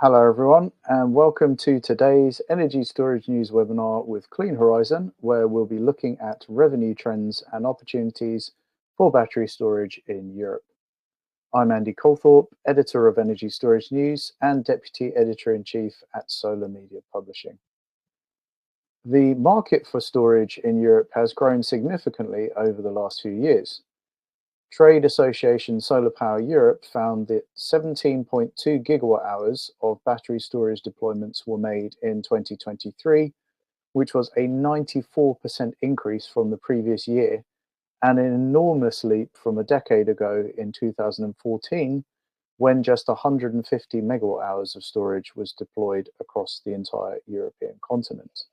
Hello everyone, and welcome to today's Energy Storage News webinar with Clean Horizon, where we'll be looking at revenue trends and opportunities for battery storage in Europe. I'm Andy Colthorpe, Editor of Energy Storage News and Deputy Editor-in-Chief at Solar Media Publishing. The market for storage in Europe has grown significantly over the last few years. Trade association Solar Power Europe found that 17.2 gigawatt hours of battery storage deployments were made in 2023, which was a 94% increase from the previous year and an enormous leap from a decade ago in 2014, when just 150 megawatt hours of storage was deployed across the entire European continent.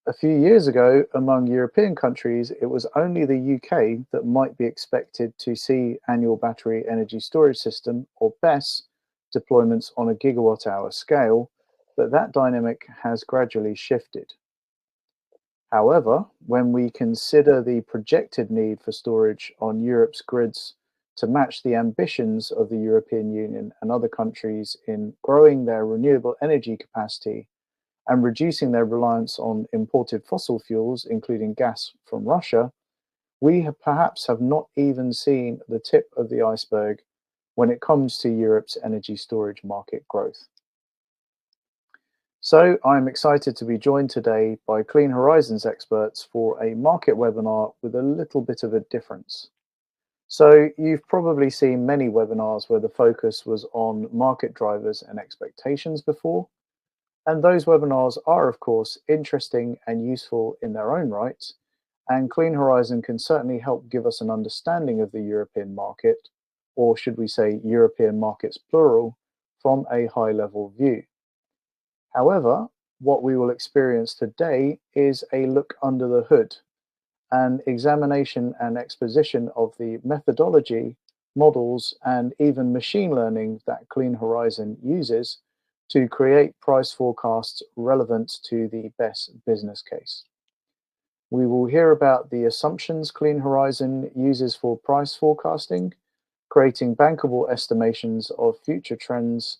A few years ago, among European countries, it was only the UK that might be expected to see annual battery energy storage system, or BESS, deployments on a gigawatt-hour scale, but that dynamic has gradually shifted. However, when we consider the projected need for storage on Europe's grids to match the ambitions of the European Union and other countries in growing their renewable energy capacity and reducing their reliance on imported fossil fuels, including gas from Russia, we perhaps have not even seen the tip of the iceberg when it comes to Europe's energy storage market growth. So I'm excited to be joined today by Clean Horizons experts for a market webinar with a little bit of a difference. So you've probably seen many webinars where the focus was on market drivers and expectations before. And those webinars are, of course, interesting and useful in their own right, and Clean Horizon can certainly help give us an understanding of the European market, or should we say European markets plural, from a high-level view. However, what we will experience today is a look under the hood, an examination and exposition of the methodology, models, and even machine learning that Clean Horizon uses to create price forecasts relevant to the BESS business case. We will hear about the assumptions Clean Horizon uses for price forecasting, creating bankable estimations of future trends,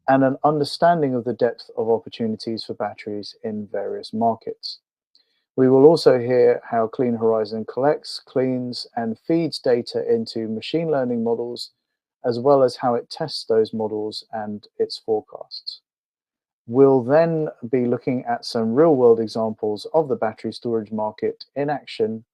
and an understanding of the depth of opportunities for batteries in various markets. We will also hear how Clean Horizon collects, cleans, and feeds data into machine learning models, as well as how it tests those models and its forecasts. We'll then be looking at some real-world examples of the battery storage market in action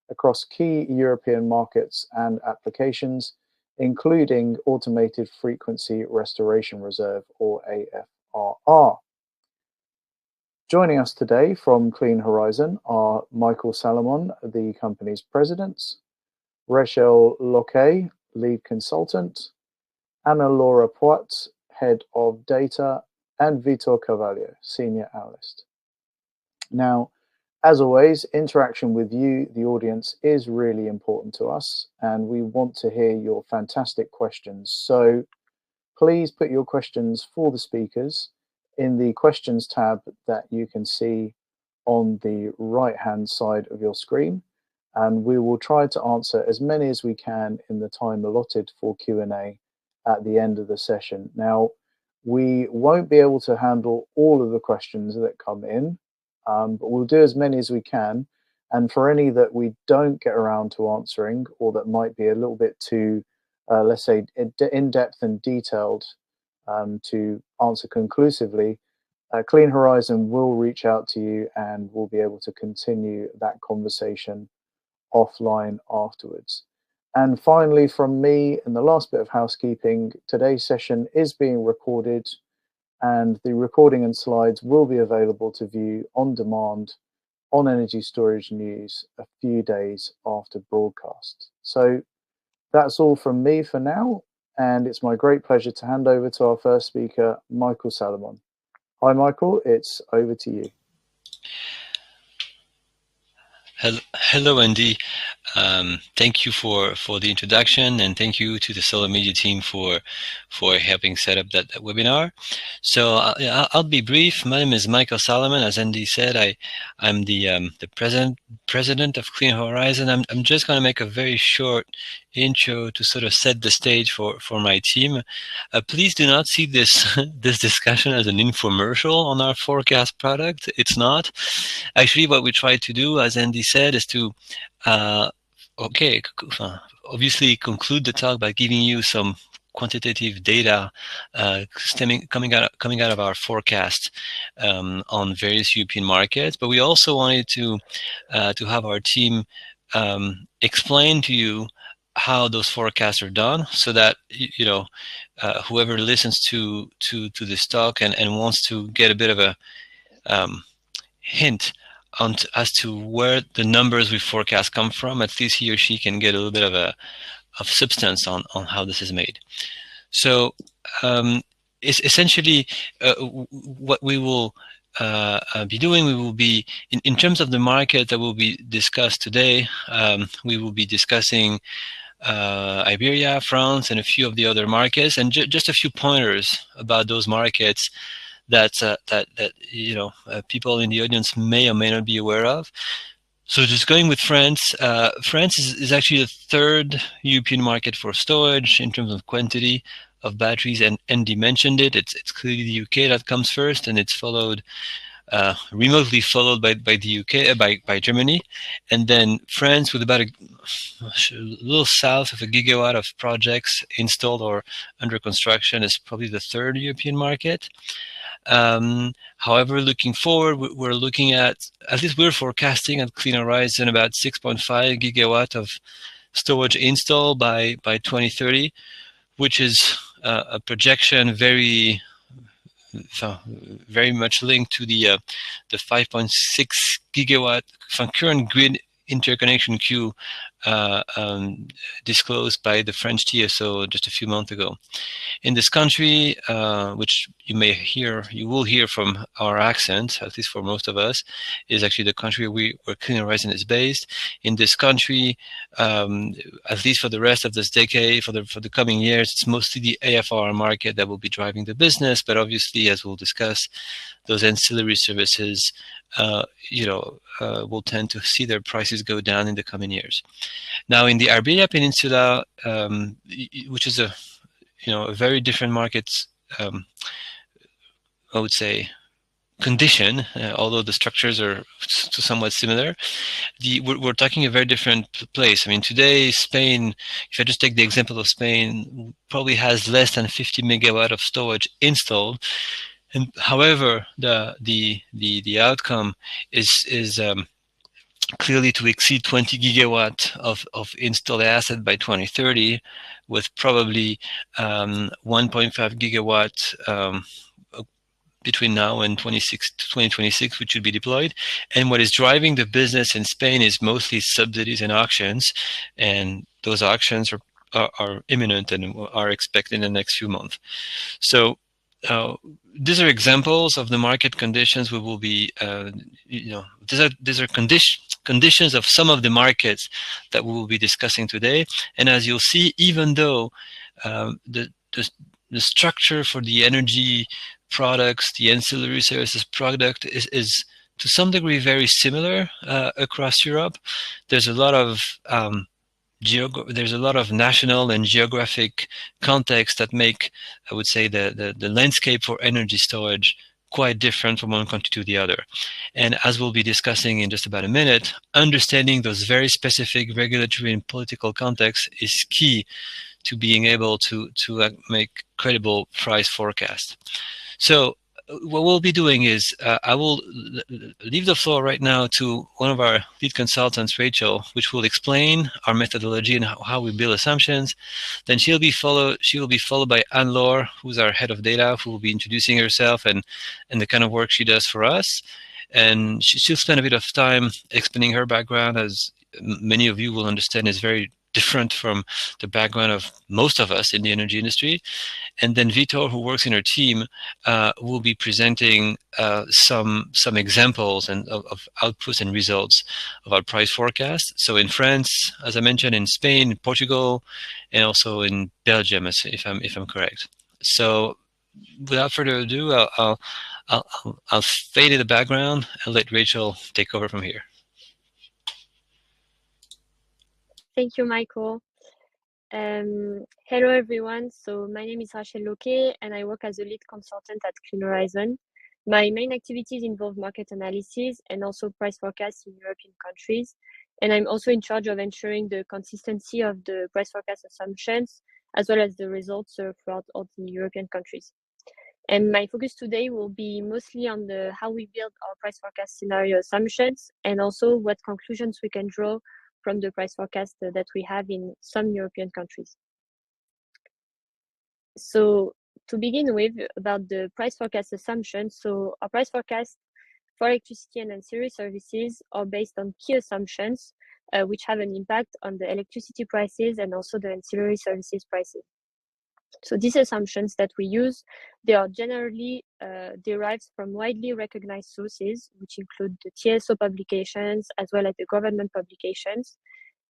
across key European markets and applications, including automated frequency restoration reserve, or aFRR. Joining us today from Clean Horizon are Michael Salomon, the company's president, Rachel Locquet, lead consultant, Anna Laura Poit, head of data, and Vitor Carvalho, senior analyst. Now, as always, interaction with you, the audience, is really important to us, and we want to hear your fantastic questions. So please put your questions for the speakers in the questions tab that you can see on the right-hand side of your screen, and we will try to answer as many as we can in the time allotted for Q&A at the end of the session. Now, we won't be able to handle all of the questions that come in, but we'll do as many as we can. And for any that we don't get around to answering, or that might be a little bit too, let's say, in-depth and detailed to answer conclusively, Clean Horizon will reach out to you and we'll be able to continue that conversation offline afterwards. And finally, from me, and the last bit of housekeeping, today's session is being recorded, and the recording and slides will be available to view on demand on Energy Storage News a few days after broadcast. So that's all from me for now, and it's my great pleasure to hand over to our first speaker, Michael Salomon. Hi, Michael, it's over to you. Hello, Andy. Thank you for the introduction, and thank you to the Solar Media team for helping set up that webinar. So I'll be brief. My name is Michael Solomon. As Andy said, I'm the president of Clean Horizon. I'm just going to make a very short intro to sort of set the stage for my team. Please do not see this this discussion as an infomercial on our forecast product. It's not. Actually, what we try to do, as Andy said, is to okay, obviously conclude the talk by giving you some quantitative data coming out of our forecast on various European markets. But we also wanted to have our team explain to you how those forecasts are done, so that whoever listens to this talk and wants to get a bit of a hint as to where the numbers we forecast come from, at least he or she can get a little bit of substance on how this is made. So it's essentially what we will be doing. We will be, in terms of the market that will be discussed today, we will be discussing Iberia, France, and a few of the other markets, and just a few pointers about those markets that people in the audience may or may not be aware of. So just going with France, France is actually the third European market for storage in terms of quantity of batteries, and Andy mentioned it. It's clearly the UK that comes first, and it's followed remotely followed by the UK, by Germany, and then France with about a little south of a gigawatt of projects installed or under construction is probably the third European market. However, looking forward, we're looking at least we're forecasting at Clean Horizon about 6.5 gigawatt of storage install by 2030, which is a projection very much linked to the 5.6 gigawatt current grid interconnection queue disclosed by the French TSO just a few months ago. In this country, which you will hear from our accent, at least for most of us, is actually the country where Clean Horizon is based. In this country, at least for the rest of this decade, for the coming years, it's mostly the aFRR market that will be driving the business. But obviously, as we'll discuss, those ancillary services will tend to see their prices go down in the coming years. Now, in the Iberia Peninsula, which is a very different market, I would say, condition, although the structures are somewhat similar, we're talking a very different place. I mean, today, Spain, if I just take the example of Spain, probably has less than 50 megawatt of storage installed. And however, the outcome is clearly to exceed 20 gigawatt of installed asset by 2030, with probably 1.5 gigawatt between now and 2026, which should be deployed. And what is driving the business in Spain is mostly subsidies and auctions, and those auctions are imminent and are expected in the next few months. So these are examples of the market conditions we will be, these are conditions of some of the markets that we will be discussing today. And as you'll see, even though the structure for the energy products, the ancillary services product is to some degree very similar across Europe, there's a lot of national and geographic context that make, I would say, the landscape for energy storage quite different from one country to the other. And as we'll be discussing in just about a minute, understanding those very specific regulatory and political contexts is key to being able to make credible price forecasts. So what we'll be doing is I will leave the floor right now to one of our lead consultants, Rachel, which will explain our methodology and how we build assumptions. Then she will be followed by Anne-Laure, who's our head of data, who will be introducing herself and the kind of work she does for us. And she'll spend a bit of time explaining her background as many of you will understand is very different from the background of most of us in the energy industry. And then Vitor, who works in our team, will be presenting some examples of outputs and results of our price forecast. So in France, as I mentioned, in Spain, Portugal, and also in Belgium, if I'm correct. So without further ado, I'll fade in the background and let Rachel take over from here. Thank you, Michael. Hello, everyone. So my name is Rachel Loquet, and I work as a lead consultant at Clean Horizon. My main activities involve market analysis and also price forecasts in European countries. And I'm also in charge of ensuring the consistency of the price forecast assumptions, as well as the results throughout all the European countries. And my focus today will be mostly on how we build our price forecast scenario assumptions, and also what conclusions we can draw from the price forecast that we have in some European countries. So to begin with, about the price forecast assumptions, so our price forecast for electricity and ancillary services are based on key assumptions, which have an impact on the electricity prices and also the ancillary services prices. So these assumptions that we use, they are generally derived from widely recognized sources, which include the TSO publications as well as the government publications.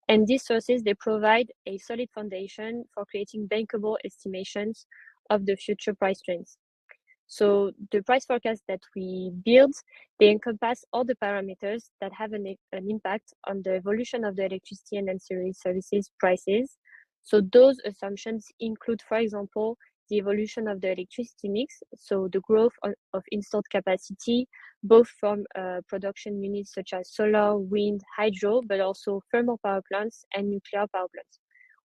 And these sources, they provide a solid foundation for creating bankable estimations of the future price trends. So the price forecast that we build, they encompass all the parameters that have an impact on the evolution of the electricity and ancillary services prices. So those assumptions include, for example, the evolution of the electricity mix, so the growth of installed capacity, both from production units such as solar, wind, hydro, but also thermal power plants and nuclear power plants.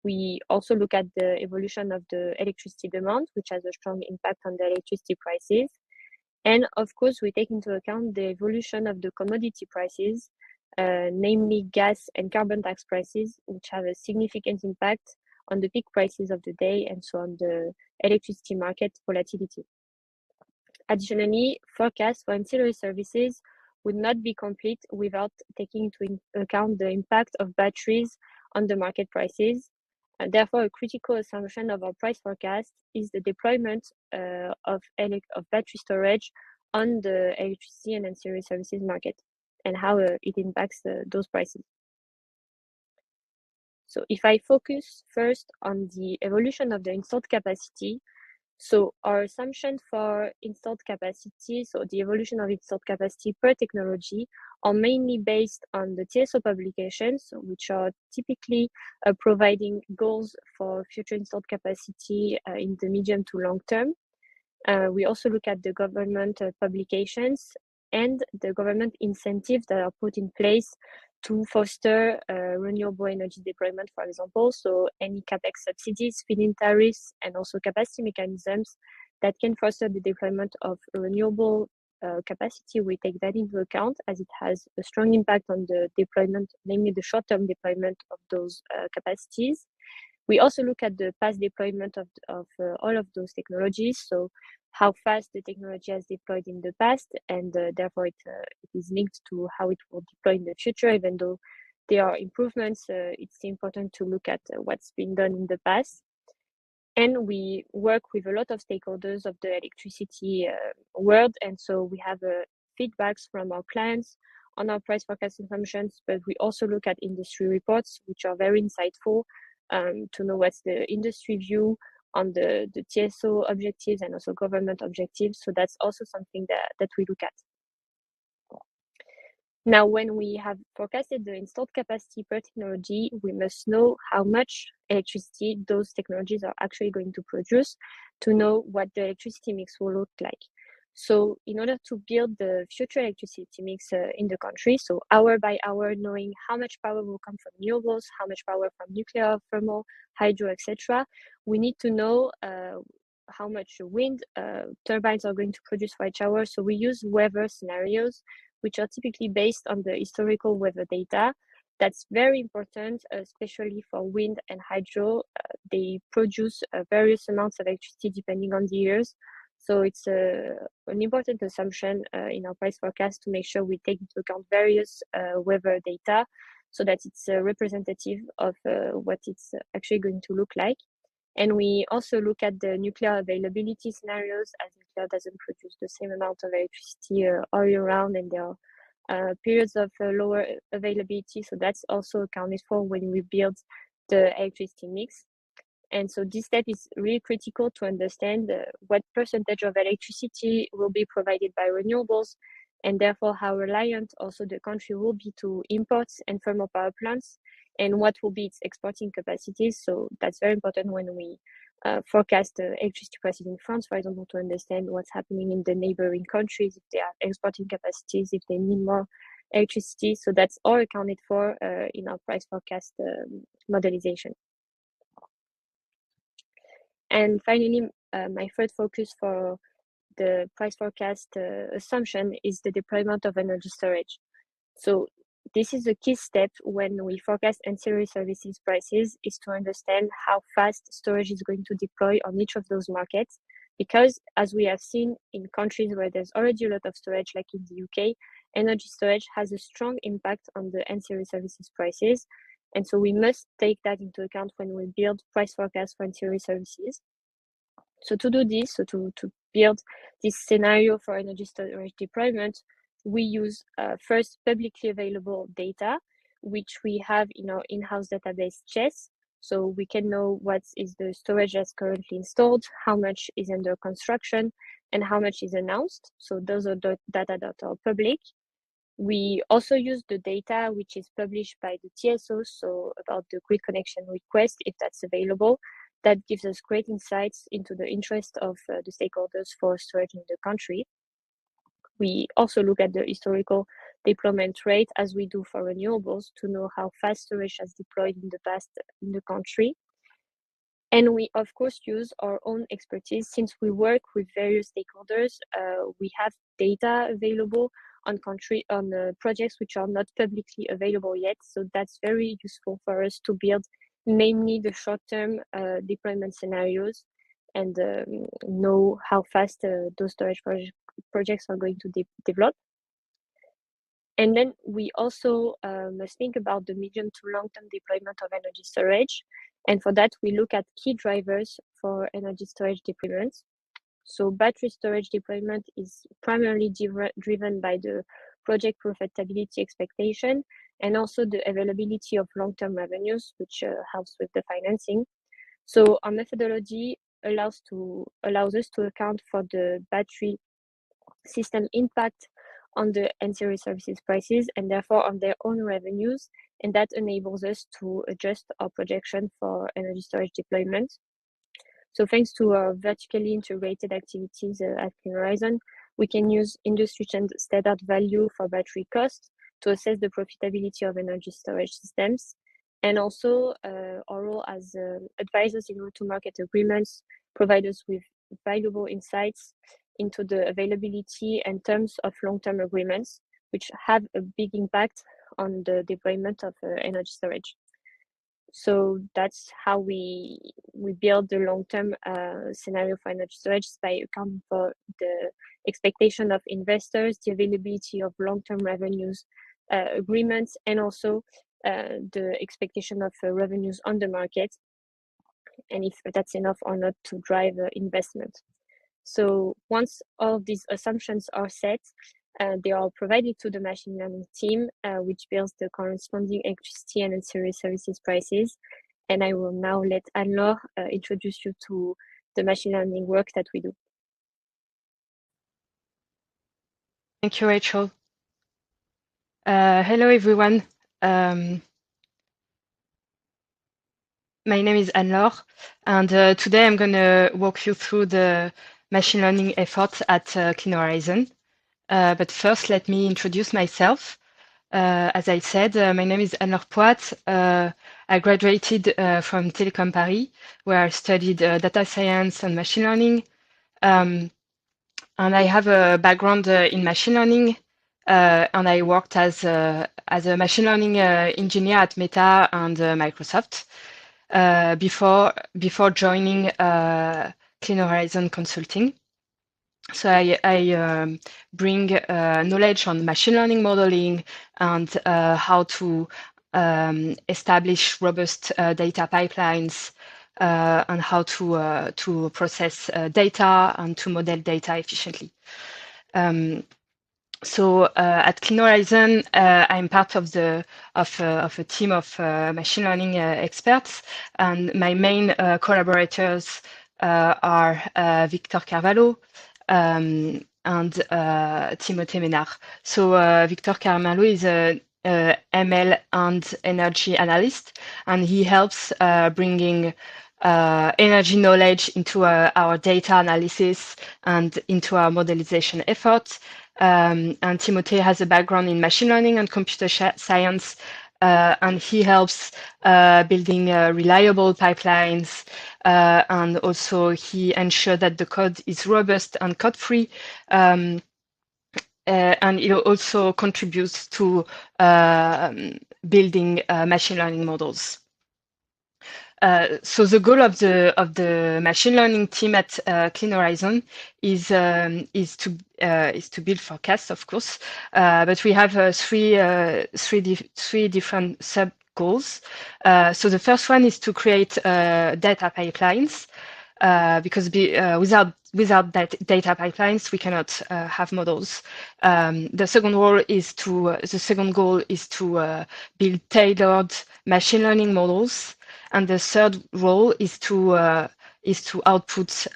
We also look at the evolution of the electricity demand, which has a strong impact on the electricity prices. And of course, we take into account the evolution of the commodity prices, namely gas and carbon tax prices, which have a significant impact on the peak prices of the day and so on the electricity market volatility. Additionally, forecasts for ancillary services would not be complete without taking into account the impact of batteries on the market prices. Therefore, a critical assumption of our price forecast is the deployment of battery storage on the electricity and ancillary services market and how it impacts those prices. So if I focus first on the evolution of the installed capacity, so our assumption for installed capacity, so the evolution of installed capacity per technology, are mainly based on the TSO publications, which are typically providing goals for future installed capacity in the medium to long term. We also look at the government publications and the government incentives that are put in place to foster renewable energy deployment, for example. So any capex subsidies, feed-in tariffs, and also capacity mechanisms that can foster the deployment of renewable capacity. We take that into account as it has a strong impact on the deployment, namely the short-term deployment of those capacities. We also look at the past deployment of all of those technologies. So how fast the technology has deployed in the past, and therefore it is linked to how it will deploy in the future. Even though there are improvements, it's important to look at what's been done in the past. And we work with a lot of stakeholders of the electricity world, and so we have feedbacks from our clients on our price forecast assumptions, but we also look at industry reports, which are very insightful to know what's the industry view on the TSO objectives and also government objectives. So that's also something that we look at. Now, when we have forecasted the installed capacity per technology, we must know how much electricity those technologies are actually going to produce to know what the electricity mix will look like. So in order to build the future electricity mix in the country, so hour by hour, knowing how much power will come from renewables, how much power from nuclear, thermal, hydro, etc., we need to know how much wind turbines are going to produce for each hour. So we use weather scenarios, which are typically based on the historical weather data. That's very important, especially for wind and hydro. They produce various amounts of electricity depending on the years. So it's an important assumption in our price forecast to make sure we take into account various weather data. so that it's representative of what it's actually going to look like. And we also look at the nuclear availability scenarios, as nuclear doesn't produce the same amount of electricity all year round, and there are periods of lower availability. So that's also accounted for when we build the electricity mix. And so this step is really critical to understand what percentage of electricity will be provided by renewables, and therefore how reliant also the country will be to imports and thermal power plants, and what will be its exporting capacities. So that's very important when we forecast the electricity prices in France, for example, to understand what's happening in the neighboring countries, if they have exporting capacities, if they need more electricity. So that's all accounted for in our price forecast modelization. And finally, my third focus for the price forecast assumption is the deployment of energy storage. So this is a key step when we forecast ancillary services prices, is to understand how fast storage is going to deploy on each of those markets. Because as we have seen in countries where there's already a lot of storage, like in the UK, energy storage has a strong impact on the ancillary services prices. And so we must take that into account when we build price forecasts for ancillary services. So to do this, so to build this scenario for energy storage deployment, we use first publicly available data, which we have in our in-house database CHESS. So we can know what is the storage that's currently installed, how much is under construction, and how much is announced. So those are the data that are public. We also use the data which is published by the TSOs, so about the grid connection request, if that's available. That gives us great insights into the interest of the stakeholders for storage in the country. We also look at the historical deployment rate, as we do for renewables, to know how fast storage has deployed in the past in the country. And we, of course, use our own expertise. Since we work with various stakeholders, we have data available on projects which are not publicly available yet. So that's very useful for us to build, namely the short-term deployment scenarios, and know how fast those storage projects are going to develop. And then we also must think about the medium to long-term deployment of energy storage. And for that, we look at key drivers for energy storage deployment. So battery storage deployment is primarily driven by the project profitability expectation, and also the availability of long-term revenues, which helps with the financing. So our methodology allows us to account for the battery system impact on the ancillary services prices, and therefore on their own revenues, and that enables us to adjust our projection for energy storage deployment. So thanks to our vertically integrated activities at Clean Horizon, we can use industry standard value for battery cost to assess the profitability of energy storage systems. And also our role as advisors in route-to-market agreements provide us with valuable insights into the availability and terms of long-term agreements, which have a big impact on the deployment of energy storage. So that's how we build the long-term scenario for energy storage, by accounting for the expectation of investors, the availability of long-term revenues agreements, and also the expectation of revenues on the market, and if that's enough or not to drive investment. So once all of these assumptions are set, they are provided to the machine learning team, which builds the corresponding electricity and ancillary services prices. And I will now let Anne-Laure introduce you to the machine learning work that we do. Thank you, Rachel. Hello, everyone. My name is Anne-Laure, and today I'm going to walk you through the machine learning efforts at Clean Horizon. But first, let me introduce myself. As I said, my name is Anne-Laure Poit. I graduated from Télécom Paris, where I studied data science and machine learning. And I have a background in machine learning, and I worked as a machine learning engineer at Meta and Microsoft before joining Clean Horizon Consulting. So I bring knowledge on machine learning modeling and how to establish robust data pipelines, and how to process data and to model data efficiently. So at Clean Horizon, I'm part of a team of machine learning experts, and my main collaborators are Victor Carvalho and Timothée Ménard. So Victor Carvalho is a ML and energy analyst, and he helps bringing energy knowledge into our data analysis and into our modelization efforts. And Timothée has a background in machine learning and computer science, and he helps building reliable pipelines, and also he ensures that the code is robust and code-free. And it also contributes to building machine learning models. So the goal of the machine learning team at Clean Horizon is to build forecasts, of course, but we have three different sub goals. So the first one is to create data pipelines, because without data pipelines we cannot have models. The second goal is to build tailored machine learning models. And the third role is to output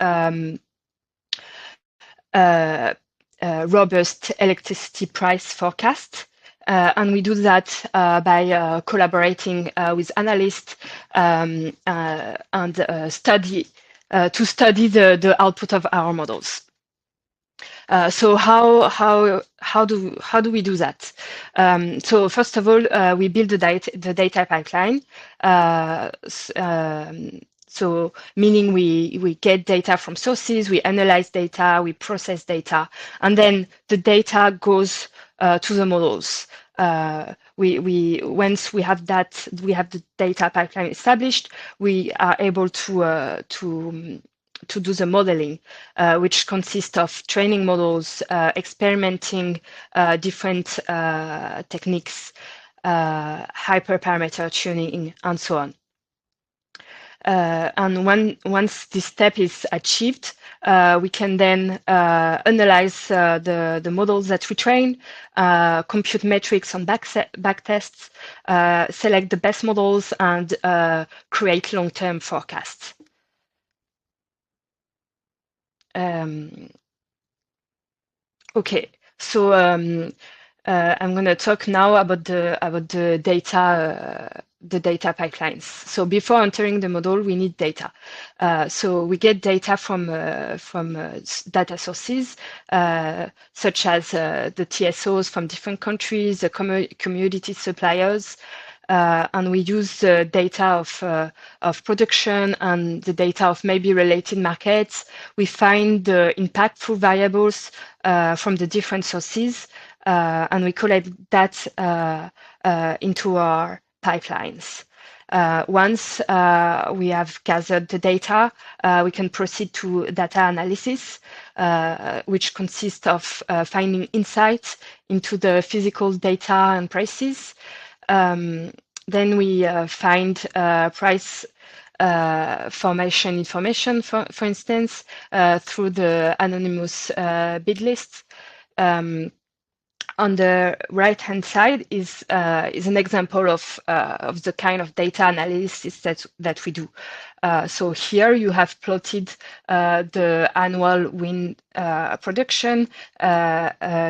robust electricity price forecast, and we do that by collaborating with analysts and study the output of our models. So how do we do that? So first of all, we build the data pipeline. So meaning we get data from sources, we analyze data, we process data, and then the data goes to the models. Once we have the data pipeline established, we are able to do the modeling, which consists of training models, experimenting different techniques, hyperparameter tuning, and so on. And once this step is achieved, we can then analyze the models that we train, compute metrics on backtests, select the best models, and create long-term forecasts. Okay, so I'm going to talk now about the data pipelines. So before entering the model, we need data. So we get data from data sources, such as the TSOs from different countries, the commodity suppliers, and we use the data of production and the data of maybe related markets. We find the impactful variables from the different sources, and we collect that into our pipelines. Once we have gathered the data, we can proceed to data analysis, which consists of finding insights into the physical data and prices. Then we find price formation information, for instance, through the anonymous bid list. On the right-hand side is an example of the kind of data analysis that we do. So here you have plotted the annual wind production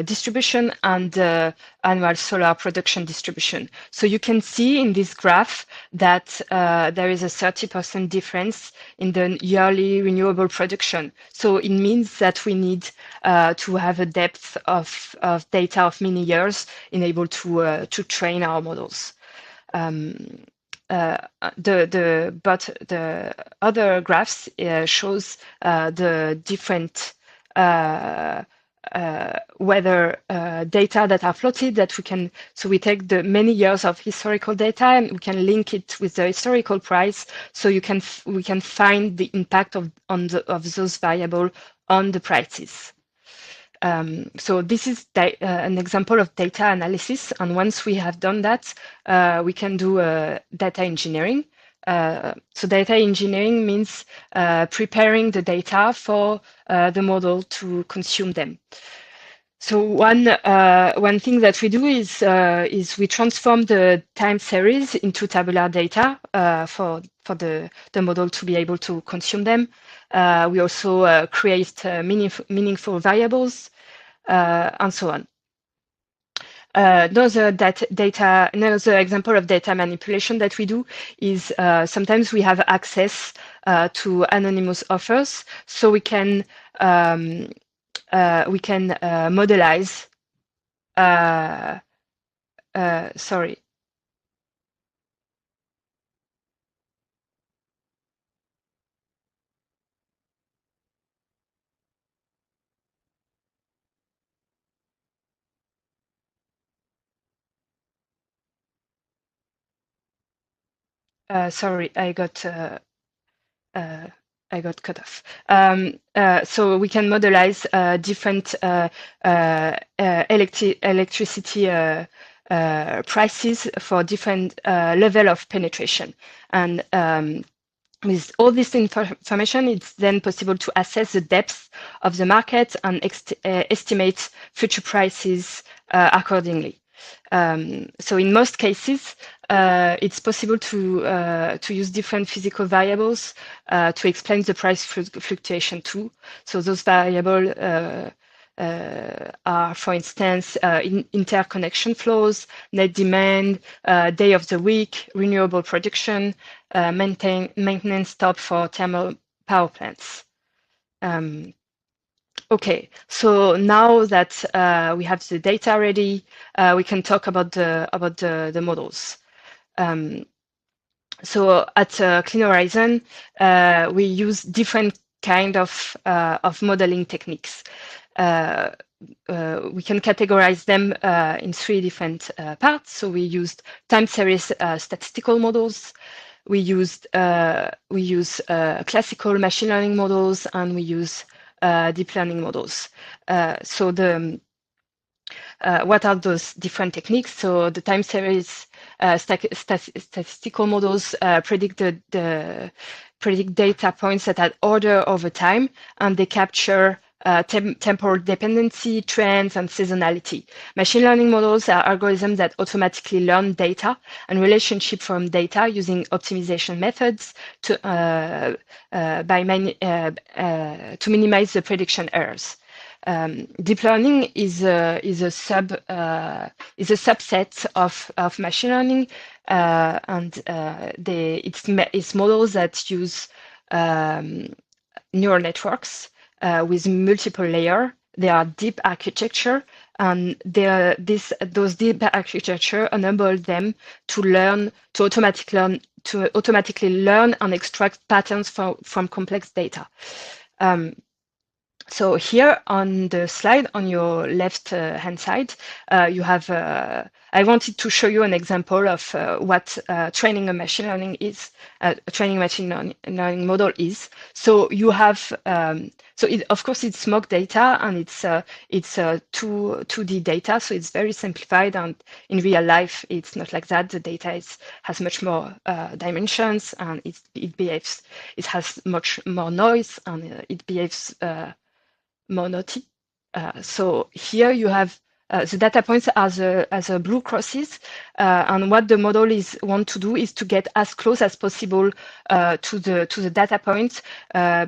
distribution and the annual solar production distribution. So you can see in this graph that there is a 30% difference in the yearly renewable production. So it means that we need to have a depth of data of many years in able to train our models. The other graphs shows the different weather data that are plotted that we can. So we take the many years of historical data and we can link it with the historical price. So we can find the impact of those variables on the prices. So this is an example of data analysis. And once we have done that, we can do data engineering. So data engineering means preparing the data for the model to consume them. So one thing that we do is we transform the time series into tabular data for the model to be able to consume them. We also create meaningful variables and so on. Another example of data manipulation that we do is sometimes we have access to anonymous offers, so we can modelize. Sorry. Sorry, I got cut off. So we can modelize different electricity prices for different level of penetration. And with all this information, it's then possible to assess the depth of the market and estimate future prices accordingly. So in most cases, it's possible to use different physical variables to explain the price fluctuation too. So those variables are, for instance, interconnection flows, net demand, day of the week, renewable production, maintenance stop for thermal power plants. Okay, so now that we have the data ready, we can talk about the models. So at Clean Horizon, we use different kind of modeling techniques. We can categorize them in 3 different parts. So we used time series statistical models. We use classical machine learning models, and we use deep learning models. So what are those different techniques? So the time series statistical models predict data points that are order over time, and they capture temporal dependency, trends, and seasonality. Machine learning models are algorithms that automatically learn data and relationship from data using optimization methods to minimize the prediction errors. Deep learning is a subset of machine learning, and it's models that use neural networks with multiple layers. They are deep architecture, and those deep architecture enable them to automatically learn and extract patterns from complex data. So here on the slide on your left hand side, you have, I wanted to show you an example of what training a machine learning is, training machine learning model is. So you have, of course it's mock data, and it's 2D data, so it's very simplified, and in real life it's not like that. The data has much more dimensions, and it has much more noise, and it behaves more naughty. So here you have the data points as a blue crosses, and what the model want to do is to get as close as possible to the data points while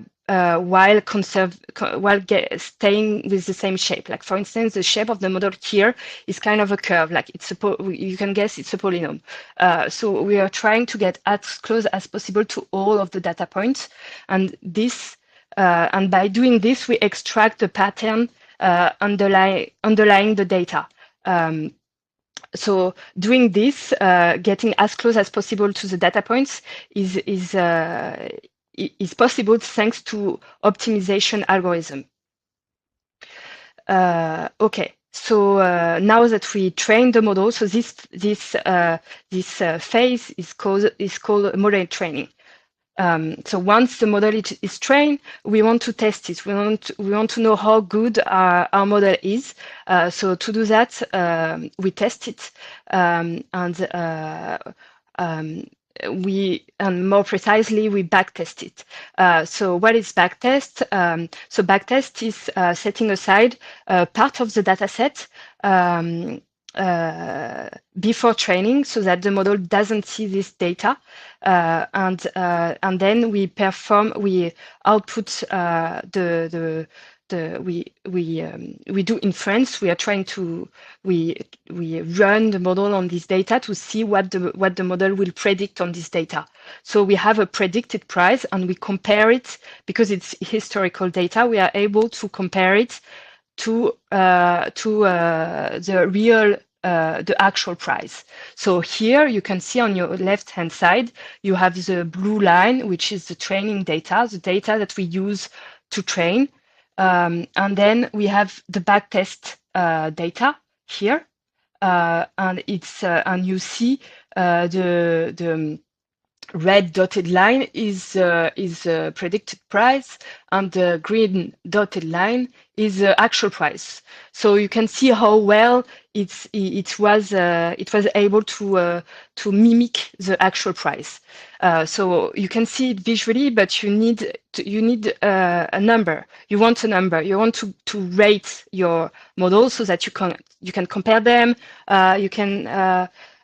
staying with the same shape. Like for instance, the shape of the model here is kind of a curve. Like you can guess it's a polynomial. So we are trying to get as close as possible to all of the data points, and this. And by doing this, we extract the pattern underlying the data. So doing this, getting as close as possible to the data points is possible thanks to optimization algorithm. Okay, so now that we train the model, so this phase is called model training. So once the model is trained, we want to test it. We want to know how good our model is. So to do that, we test it, and more precisely, we backtest it. So what is backtest? So backtest is setting aside part of the data set before training, so that the model doesn't see this data, and then we output we do inference. We are trying to we run the model on this data to see what the model will predict on this data. So we have a predicted price, and we compare it because it's historical data. We are able to compare it to the real the actual price. So here you can see on your left-hand side, you have the blue line, which is the training data, the data that we use to train. And then we have the backtest data here. And you see the red dotted line is predicted price, and the green dotted line is actual price. So you can see how well it was able to mimic the actual price. So you can see it visually, but you need a number. You want a number. You want to rate your model so that you can compare them. You can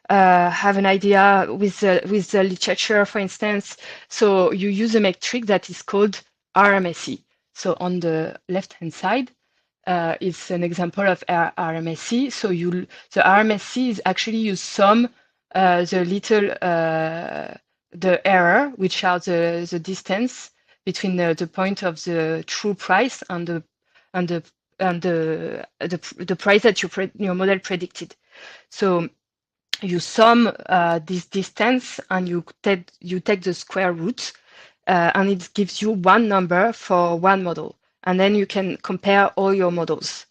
have an idea with the literature, for instance. So you use a metric that is called RMSE. So on the left-hand side, it's an example of RMSE. So the RMSE is actually you sum the error, which are the distance between the point of the true price and the price that your model predicted. So you sum this distance, and you take the square root, and it gives you one number for one model, and then you can compare all your models.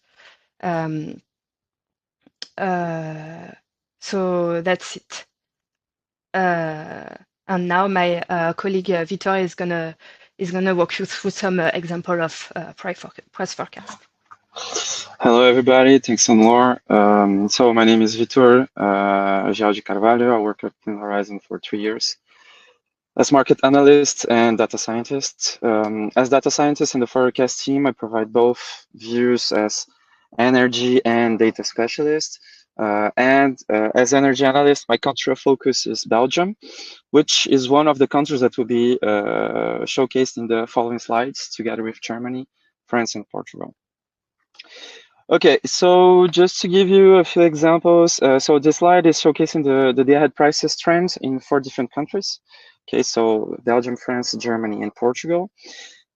So that's it. And now my colleague Vitor is gonna walk you through some example of price forecast. Hello, everybody. Thanks, Anne-Laure. So my name is Vitor Gial de Carvalho. I work at Clean Horizon for 3 years as market analyst and data scientist. As data scientist in the forecast team, I provide both views as energy and data specialist. As energy analyst, my country of focus is Belgium, which is one of the countries that will be showcased in the following slides, together with Germany, France, and Portugal. Okay, so just to give you a few examples, so this slide is showcasing the day-ahead prices trends in 4 different countries. Okay, so Belgium, France, Germany, and Portugal.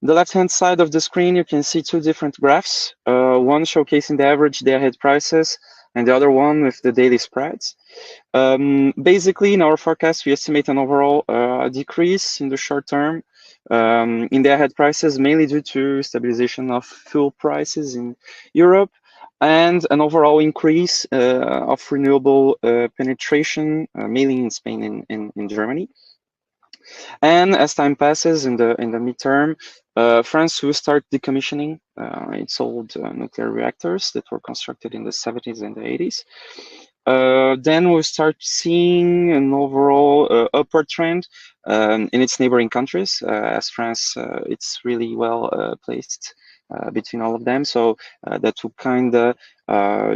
The left-hand side of the screen, you can see 2 different graphs, one showcasing the average day-ahead prices, and the other one with the daily spreads. Basically, in our forecast, we estimate an overall decrease in the short term in day-ahead prices, mainly due to stabilization of fuel prices in Europe, and an overall increase of renewable penetration, mainly in Spain and in Germany. And as time passes in the midterm, France will start decommissioning its old nuclear reactors that were constructed in the 70s and the 80s. Then we'll start seeing an overall upward trend in its neighboring countries. As France, it's really well placed between all of them, so that will kind of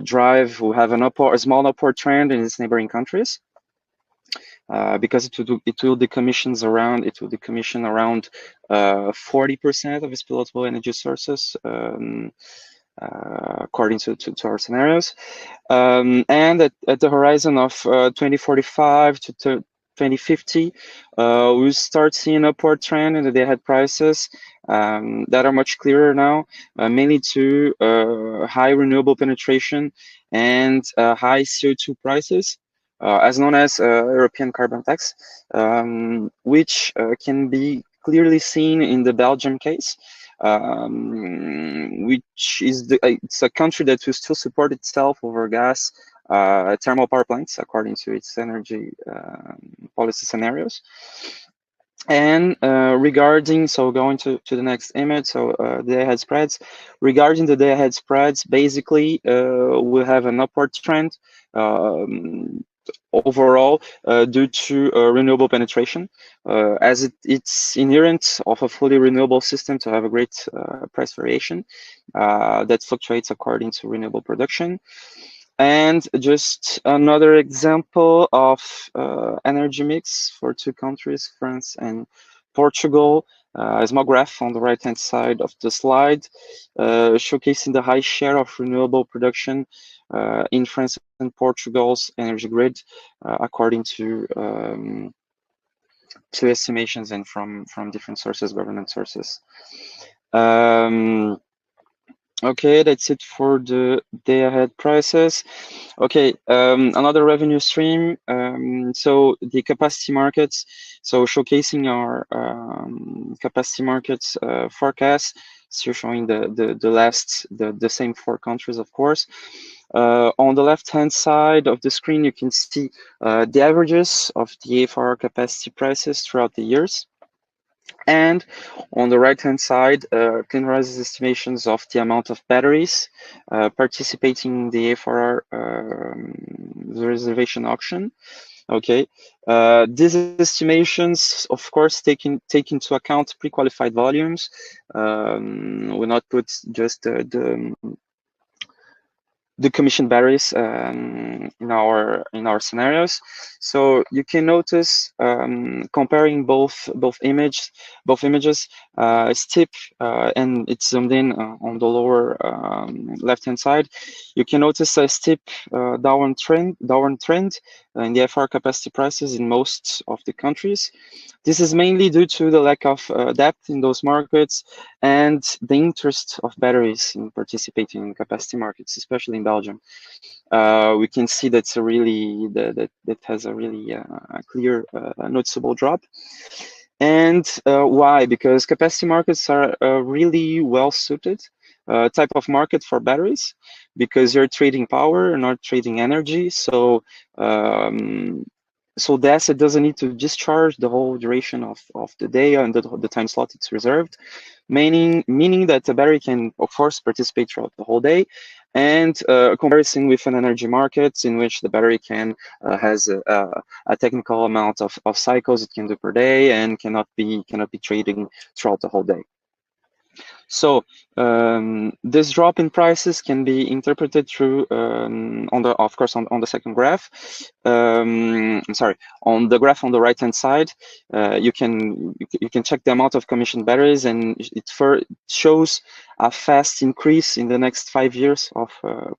drive. We'll have a small upward trend in its neighboring countries. Because it will decommission around 40% of its pilotable energy sources, according to our scenarios. And at the horizon of 2045 to 2050, we'll start seeing an upward trend in the day-ahead prices that are much clearer now, mainly to high renewable penetration and high CO2 prices. As known as European carbon tax, which can be clearly seen in the Belgium case, which is it's a country that will still support itself over gas thermal power plants according to its energy policy scenarios. And regarding, so going to the next image, so day ahead spreads. Regarding the day ahead spreads, basically we have an upward trend overall due to renewable penetration, as it's inherent of a fully renewable system to have a great price variation that fluctuates according to renewable production. And just another example of energy mix for two countries, France and Portugal. A small graph on the right-hand side of the slide, showcasing the high share of renewable production in France and Portugal's energy grid, according to estimations and from different sources, government sources. Okay, that's it for the day ahead prices. Okay, another revenue stream. So the capacity markets. So showcasing our capacity markets forecast. So showing the same 4 countries, of course. On the left-hand side of the screen, you can see the averages of the aFRR capacity prices throughout the years. And on the right-hand side, Clean Horizons estimations of the amount of batteries participating in the aFRR the reservation auction. Okay, these estimations, of course, take into account pre-qualified volumes. We not put just the commissioned batteries in our scenarios. So you can notice comparing both images, steep and it's zoomed in on the lower left-hand side. You can notice a steep downward trend in the aFRR capacity prices in most of the countries. This is mainly due to the lack of depth in those markets and the interest of batteries in participating in capacity markets, especially in Belgium. We can see that's a really that has a really clear noticeable drop. And why? Because capacity markets are really well suited type of market for batteries, because you're trading power, not trading energy. So so the asset doesn't need to discharge the whole duration of the day and the time slot it's reserved, meaning that the battery can, of course, participate throughout the whole day. And comparison with an energy market in which the battery can has a technical amount of cycles it can do per day and cannot be trading throughout the whole day. So this drop in prices can be interpreted through on the second graph. Sorry, on the graph on the right hand side, you can check the amount of commissioned batteries, and it shows a fast increase in the next 5 years of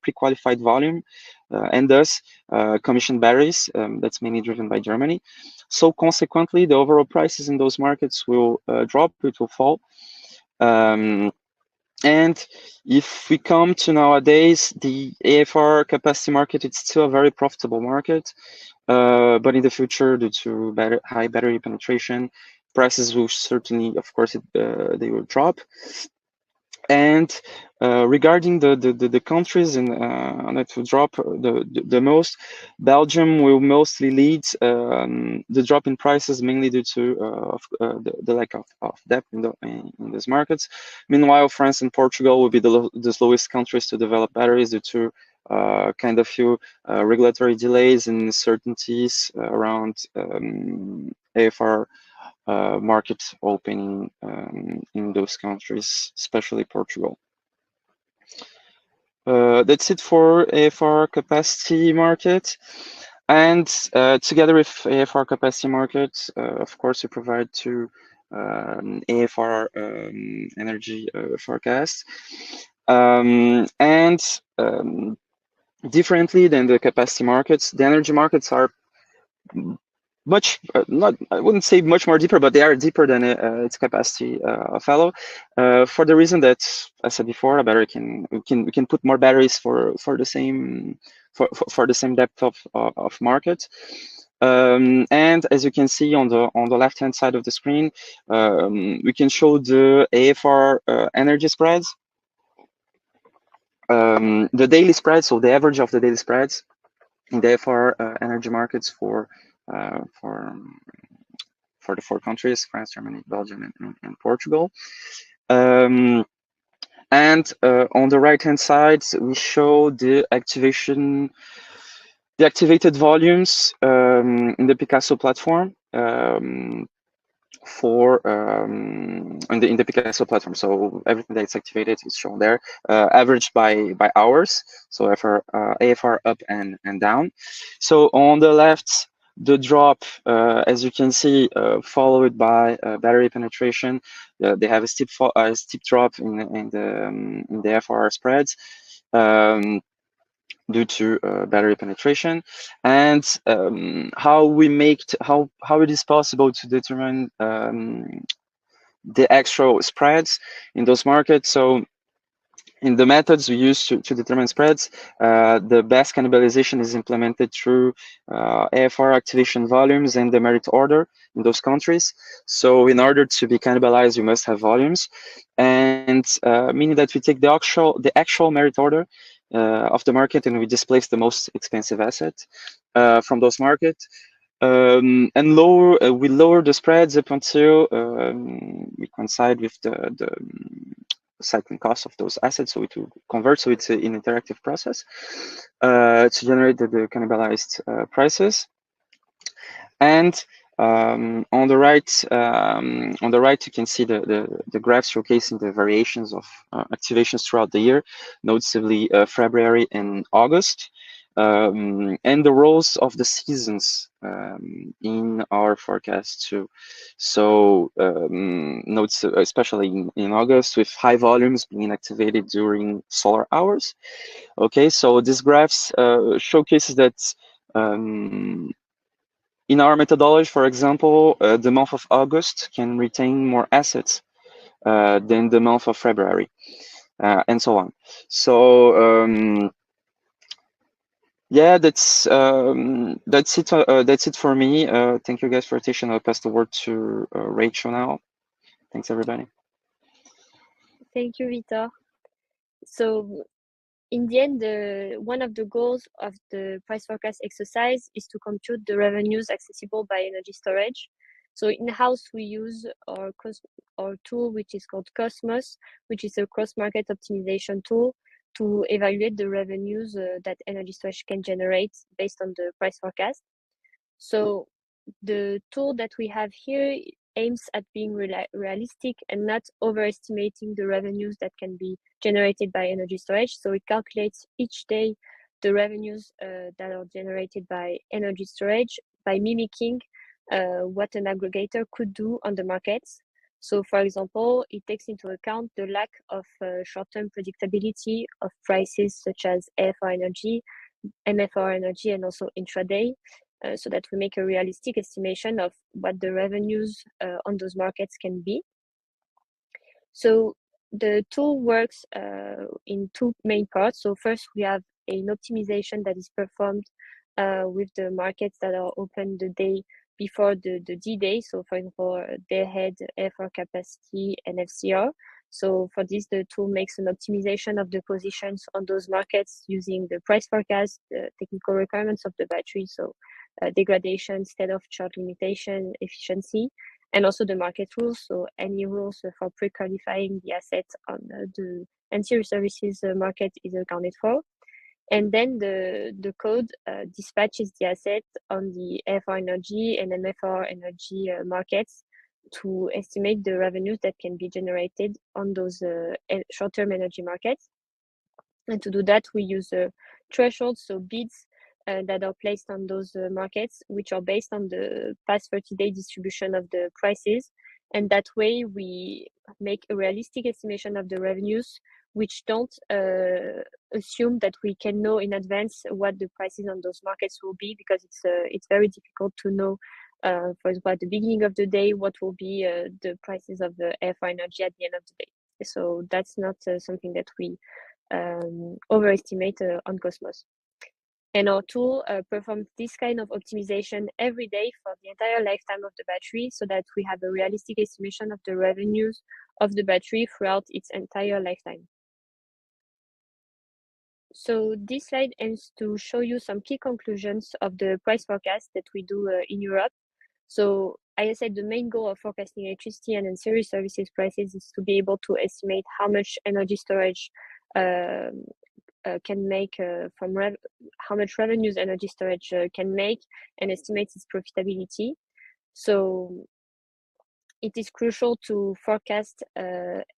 pre-qualified volume, and thus commissioned batteries. That's mainly driven by Germany. So consequently, the overall prices in those markets will drop. It will fall. And if we come to nowadays, the aFRR capacity market, it's still a very profitable market, but in the future, due to high battery penetration, prices will certainly, of course, they will drop. And regarding the countries that will drop the most, Belgium will mostly lead the drop in prices, mainly due to the lack of depth in these markets. Meanwhile, France and Portugal will be the slowest countries to develop batteries due to kind of few regulatory delays and uncertainties around aFRR market opening in those countries, especially Portugal. That's it for aFRR capacity market. And together with aFRR capacity market, of course, we provide two aFRR energy forecasts. And differently than the capacity markets, the energy markets are much I wouldn't say much more deeper, but they are deeper than its capacity fellow, for the reason that, as I said before, a battery we can put more batteries for the same depth of market. And as you can see on the left hand side of the screen, we can show the aFRR energy spreads, the daily spreads, so the average of the daily spreads in the aFRR energy markets for the 4 countries: France, Germany, Belgium, and Portugal. And on the right-hand side, we show the activated volumes in the Picasso platform in the Picasso platform. So everything that's activated is shown there, averaged by hours. So aFRR up and down. So on the left, the drop, as you can see, followed by battery penetration. They have a steep drop in the aFRR spreads. Due to battery penetration, and how it is possible to determine the actual spreads in those markets. So in the methods we use to determine spreads, the best cannibalization is implemented through aFRR activation volumes and the merit order in those countries. So in order to be cannibalized, you must have volumes, and meaning that we take the actual merit order of the market, and we displace the most expensive asset from those markets, and we lower the spreads up until we coincide with the cycling cost of those assets, so it will convert. So it's an interactive process to generate the cannibalized prices. And on the right, you can see the graphs showcasing the variations of activations throughout the year, noticeably February and August, and the roles of the seasons in our forecast too. So notice, especially in August, with high volumes being activated during solar hours. Okay, so these graphs showcases that. In our methodology, for example, the month of August can retain more assets than the month of February, and so on. So yeah, that's it for me. Thank you guys for attention. I'll pass the word to Rachel now. Thanks, everybody. Thank you, Vitor. So in the end, one of the goals of the price forecast exercise is to compute the revenues accessible by energy storage. So in-house, we use our tool, which is called Cosmos, which is a cross-market optimization tool to evaluate the revenues that energy storage can generate based on the price forecast. So the tool that we have here aims at being realistic and not overestimating the revenues that can be generated by energy storage. So it calculates each day the revenues that are generated by energy storage by mimicking what an aggregator could do on the markets. So for example, it takes into account the lack of short-term predictability of prices such as aFRR energy, mFRR energy, and also intraday, so that we make a realistic estimation of what the revenues on those markets can be. So the tool works in two main parts. So first, we have an optimization that is performed with the markets that are open the day before the D-Day. So for example, day ahead, aFRR capacity, and FCR. So for this, the tool makes an optimization of the positions on those markets using the price forecast, the technical requirements of the battery, so degradation, state of charge limitation, efficiency, and also the market rules. So any rules for pre-qualifying the asset on the ancillary services market is accounted for. And then the code dispatches the asset on the aFRR energy and mFRR energy markets to estimate the revenues that can be generated on those short-term energy markets. And to do that, we use thresholds, so bids that are placed on those markets, which are based on the past 30-day distribution of the prices. And that way, we make a realistic estimation of the revenues, which don't assume that we can know in advance what the prices on those markets will be, because it's very difficult to know, for example, at the beginning of the day, what will be the prices of the aFRR energy at the end of the day. So that's not something that we overestimate on Cosmos. And our tool performs this kind of optimization every day for the entire lifetime of the battery, so that we have a realistic estimation of the revenues of the battery throughout its entire lifetime. So this slide aims to show you some key conclusions of the price forecast that we do in Europe. So I said the main goal of forecasting electricity and ancillary services prices is to be able to estimate how much energy storage can make how much revenues energy storage can make, and estimate its profitability. So it is crucial to forecast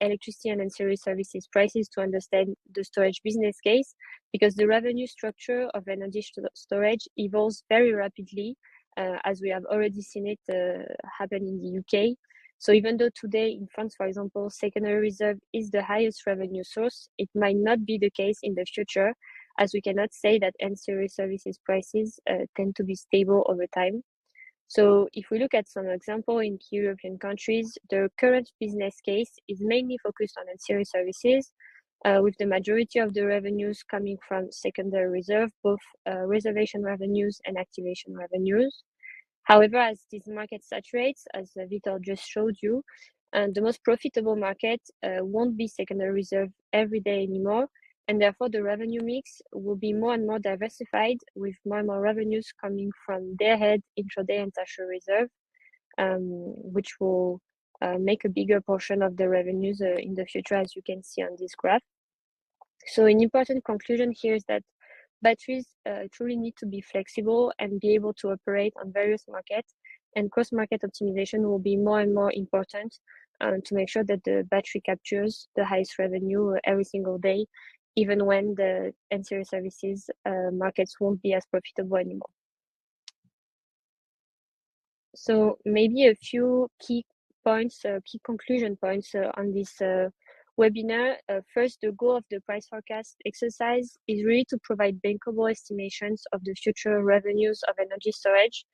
electricity and ancillary services prices to understand the storage business case, because the revenue structure of energy storage evolves very rapidly, as we have already seen it happen in the UK. So even though today in France, for example, secondary reserve is the highest revenue source, it might not be the case in the future, as we cannot say that ancillary services prices tend to be stable over time. So if we look at some example in key European countries, the current business case is mainly focused on ancillary services, with the majority of the revenues coming from secondary reserve, both reservation revenues and activation revenues. However, as this market saturates, as Vitor just showed you, the most profitable market won't be secondary reserve every day anymore, and therefore the revenue mix will be more and more diversified, with more and more revenues coming from day-ahead, intraday, and tertiary reserve, which will make a bigger portion of the revenues in the future, as you can see on this graph. So an important conclusion here is that batteries truly need to be flexible and be able to operate on various markets, and cross-market optimization will be more and more important to make sure that the battery captures the highest revenue every single day, even when the ancillary services markets won't be as profitable anymore. So maybe a few key points, key conclusion points on this webinar. First, the goal of the price forecast exercise is really to provide bankable estimations of the future revenues of energy storage.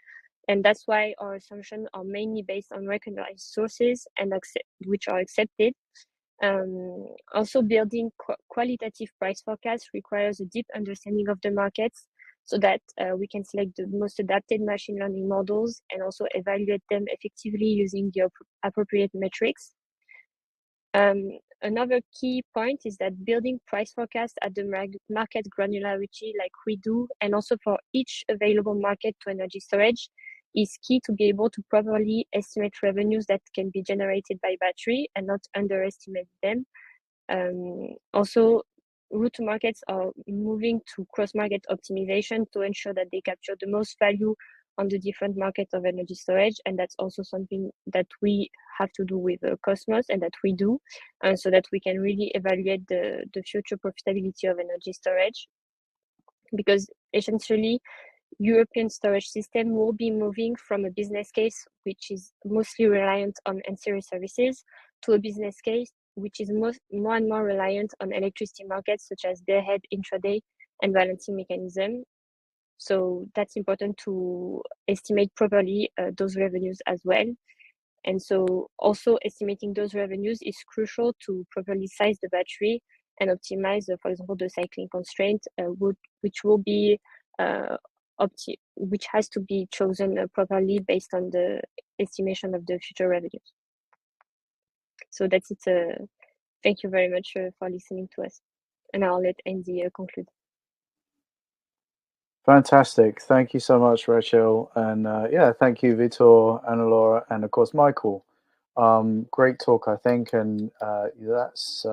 And that's why our assumptions are mainly based on recognized sources and which are accepted. Also, building qualitative price forecasts requires a deep understanding of the markets, so that we can select the most adapted machine learning models and also evaluate them effectively using the appropriate metrics. Another key point is that building price forecasts at the market granularity like we do, and also for each available market to energy storage, is key to be able to properly estimate revenues that can be generated by battery and not underestimate them. Also, route to markets are moving to cross-market optimization to ensure that they capture the most value on the different markets of energy storage, and that's also something that we have to do with Cosmos, and that we do, so that we can really evaluate the future profitability of energy storage, because essentially European storage system will be moving from a business case which is mostly reliant on ancillary services to a business case which is more and more reliant on electricity markets such as day-ahead, intraday, and balancing mechanism. So that's important to estimate properly those revenues as well. And so also estimating those revenues is crucial to properly size the battery and optimize, for example, the cycling constraint, which will be which has to be chosen properly based on the estimation of the future revenues. So that's it. Thank you very much for listening to us. And I'll let Andy conclude. Fantastic. Thank you so much, Rachel. And yeah, thank you, Vitor, Anna-Laura, and of course, Michael. Great talk, I think. And that's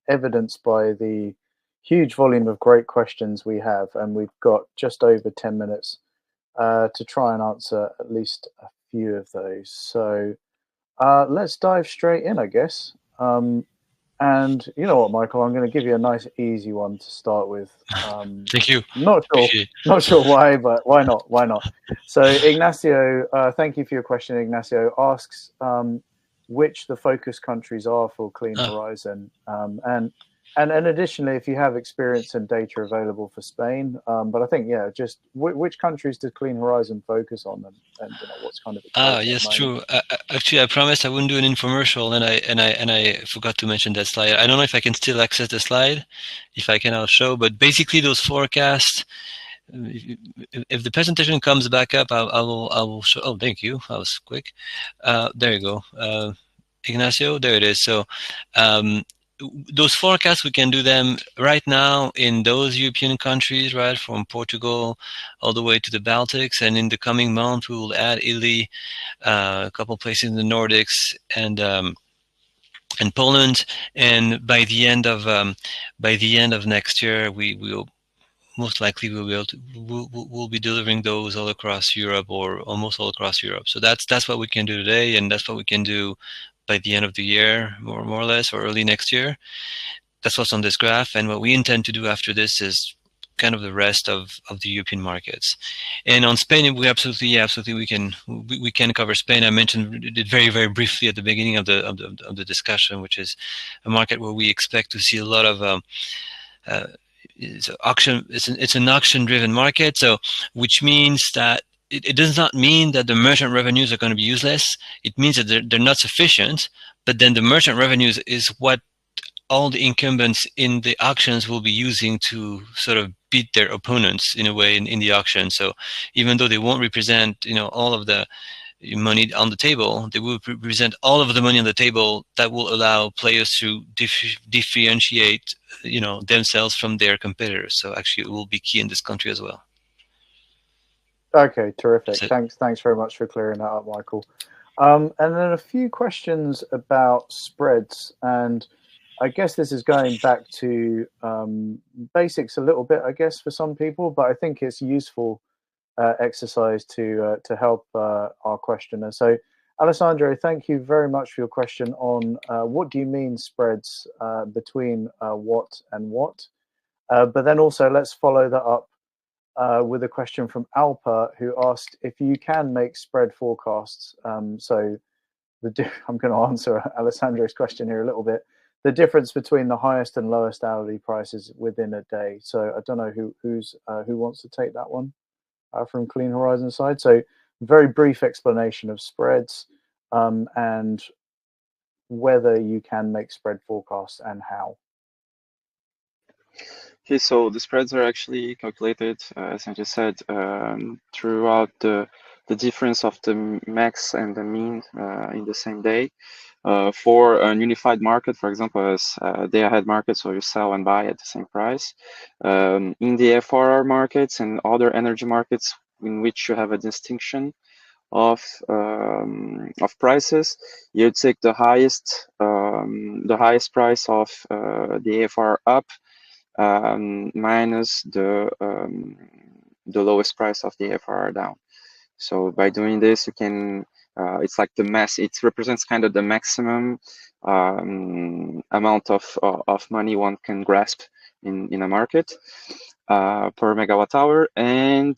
evidenced by the huge volume of great questions we have. And we've got just over 10 minutes to try and answer at least a few of those. So let's dive straight in, I guess. And you know what, Michael, I'm going to give you a nice, easy one to start with. Thank you. Not sure why, but why not? Why not? So Ignacio, thank you for your question. Ignacio asks which the focus countries are for Clean Horizon, and additionally, if you have experience and data available for Spain. But I think, yeah, just which countries does Clean Horizon focus on, and you know, what's kind of yes, true. Actually, I promised I wouldn't do an infomercial, and I forgot to mention that slide. I don't know if I can still access the slide. If I can, I'll show. But basically, those forecasts. If the presentation comes back up, I will show. Oh, thank you. That was quick. There you go, Ignacio. There it is. So. those forecasts, we can do them right now in those European countries, right, from Portugal all the way to the Baltics. And in the coming month, we will add Italy, a couple places in the Nordics, and Poland. And by the end of next year, we will most likely we'll be delivering those all across Europe, or almost all across Europe. So that's what we can do today, and that's what we can do by the end of the year, more or less, or early next year. That's what's on this graph. And what we intend to do after this is kind of the rest of the European markets. And on Spain, we absolutely we can cover Spain. I mentioned it very, very briefly at the beginning of the discussion, which is a market where we expect to see a lot of it's an auction-driven market. So, which means that it does not mean that the merchant revenues are going to be useless. It means that they're not sufficient. But then the merchant revenues is what all the incumbents in the auctions will be using to sort of beat their opponents in a way in the auction. So even though they won't represent, all of the money on the table, they will represent all of the money on the table that will allow players to differentiate, themselves from their competitors. So actually, it will be key in this country as well. Okay, terrific. Thanks very much for clearing that up, Michael. And then a few questions about spreads, and I guess this is going back to basics a little bit, I guess, for some people, but I think it's useful exercise to help our questioner. So, Alessandro, thank you very much for your question on what do you mean spreads between what and what. But then also let's follow that up with a question from Alpa, who asked if you can make spread forecasts. So I'm going to answer Alessandro's question here a little bit. The difference between the highest and lowest hourly prices within a day. So I don't know who wants to take that one from Clean Horizon side. So very brief explanation of spreads and whether you can make spread forecasts and how. Okay, so the spreads are actually calculated, as I just said, throughout the difference of the max and the mean in the same day. For a unified market, for example, as day-ahead market, so you sell and buy at the same price. In the aFRR markets and other energy markets in which you have a distinction of prices, you take the highest price of the aFRR up minus the lowest price of the aFRR down. So by doing this, you can it's like the mass. It represents kind of the maximum amount of money one can grasp in a market per megawatt hour. And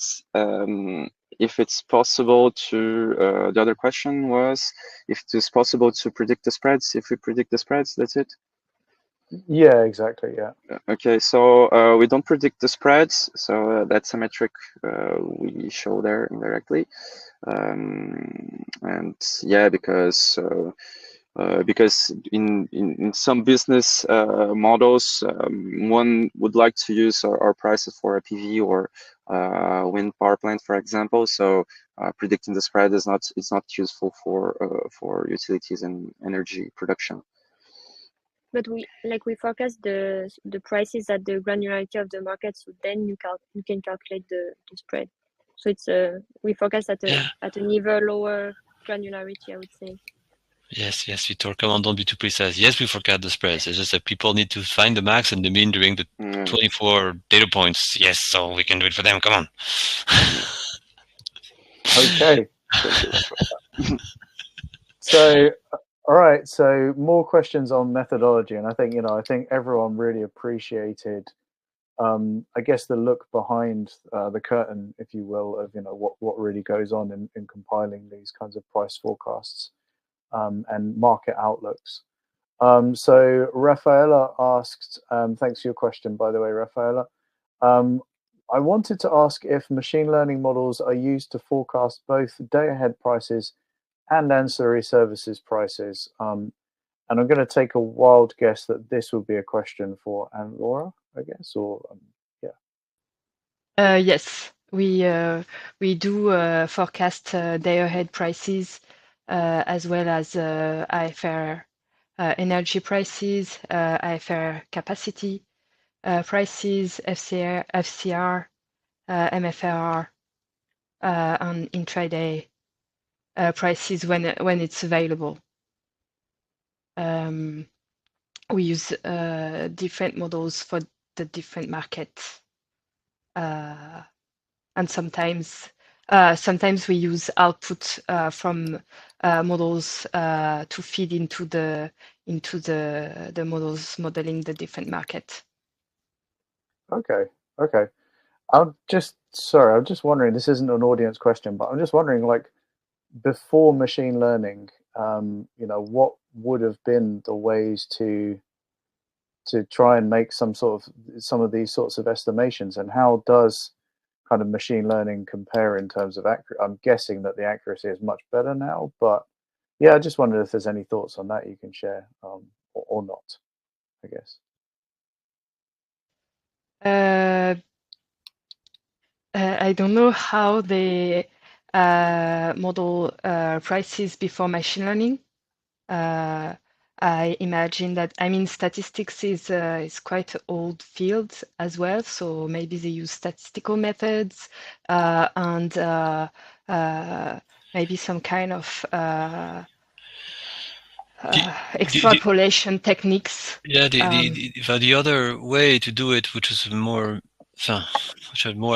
if it's possible to, the other question was if it is possible to predict the spreads. If we predict the spreads, that's it. Yeah, exactly. Yeah. Okay, so we don't predict the spreads, so that's a metric we show there indirectly, and yeah, because in some business models, one would like to use our prices for a PV or wind power plant, for example. So predicting the spread is not useful for utilities and energy production. But we forecast the prices at the granularity of the market, so then you can calculate the spread. So it's we forecast at an even lower granularity, I would say. Yes, Vitor, come on, don't be too precise. Yes, we forecast the spreads. It's just that people need to find the max and the mean during the 24 data points. Yes, so we can do it for them. Come on. Okay. So, all right. So more questions on methodology, and I think everyone really appreciated, I guess, the look behind the curtain, if you will, of what really goes on in compiling these kinds of price forecasts and market outlooks. So Rafaela asked, thanks for your question, by the way, Rafaela. I wanted to ask if machine learning models are used to forecast both day-ahead prices and ancillary services prices. And I'm going to take a wild guess that this will be a question for Anne-Laure, I guess, or yeah. Yes, we do forecast day-ahead prices as well as aFRR energy prices, aFRR capacity, prices, FCR, MFRR, and intraday prices when it's available. We use different models for the different markets, and sometimes we use output from models to feed into the models modeling the different markets. Okay. I'm just wondering, this isn't an audience question, but I'm just wondering, like, before machine learning, what would have been the ways to try and make some of these sorts of estimations, and how does kind of machine learning compare in terms of accuracy? I'm guessing that the accuracy is much better now, but yeah, I just wondered if there's any thoughts on that you can share, or not, I guess. I don't know how they model prices before machine learning. I imagine that, statistics is quite an old field as well, so maybe they use statistical methods and maybe some kind of extrapolation techniques. Yeah, the other way to do it, which is more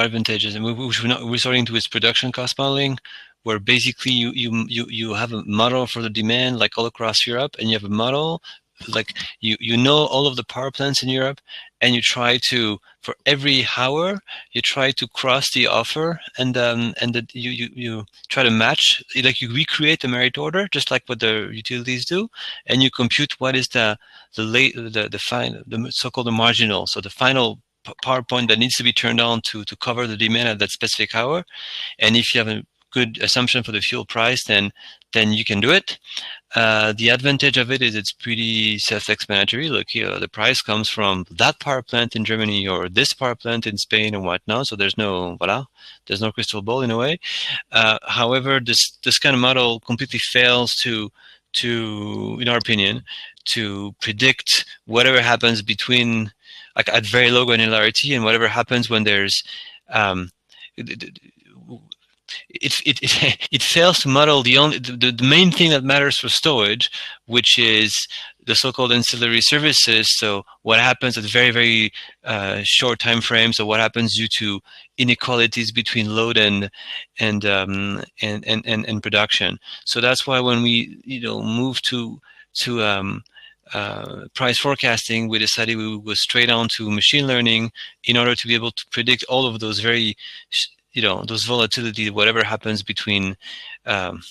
advantageous, and which we're not resorting to, is production cost modeling, where basically you have a model for the demand like all across Europe, and you have a model like you know all of the power plants in Europe, and you try to, for every hour, you try to cross the offer, and you try to match, like you recreate the merit order just like what the utilities do, and you compute what is the so-called the marginal, so the final power point that needs to be turned on to cover the demand at that specific hour. And if you have a good assumption for the fuel price, then you can do it. The advantage of it is it's pretty self-explanatory. Look, the price comes from that power plant in Germany or this power plant in Spain and whatnot. So there's no crystal ball in a way. However, this kind of model completely fails to, in our opinion, to predict whatever happens between, like, at very low granularity, and whatever happens when there's it fails to model the main thing that matters for storage, which is the so-called ancillary services. So what happens at very, very short time frames, or what happens due to inequalities between load and production. So that's why when we move to price forecasting, we decided we would go straight on to machine learning in order to be able to predict all of those very those volatility, whatever happens between within